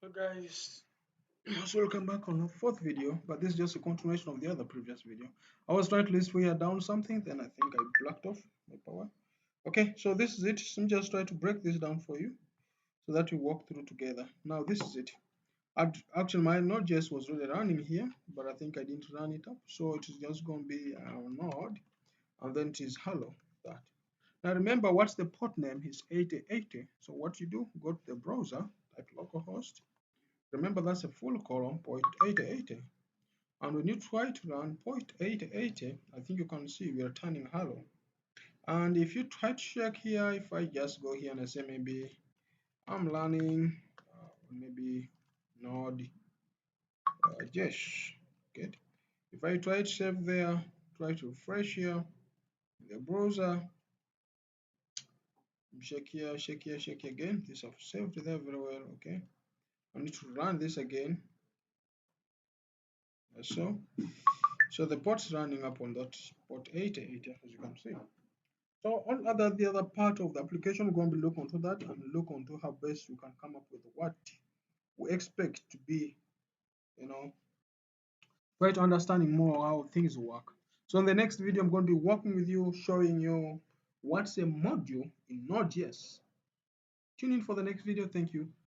Hello guys, so welcome back on the fourth video, but this is just a continuation of the other previous video. I was trying to list here down something, then I think I blocked off my power. Okay, so this is it. So I'm just trying to break this down for you so that we walk through together. Now this is it. Actually, my Node.js was really running here, but I think I didn't run it up, so it is just going to be node, and then it is hello. That. Now remember, what's the port name is 8080. So what you do, go to the browser, type localhost. Remember, that's a full colon, 8080. And when you try to run 8080, I think you can see we are turning hello. And if you try to check here, if I just go here and I say maybe I'm learning maybe Node.js, okay. If I try to save there, try to refresh here in the browser, check here, check here, check again. This I've saved there very well, okay. I need to run this again. So the port's running up on that port 8080, as you can see. So the other part of the application, we're going to be looking into that and look into how best we can come up with what we expect to be, try to understanding more how things work. So in the next video, I'm going to be working with you, showing you what's a module in Node.js. Tune in for the next video. Thank you.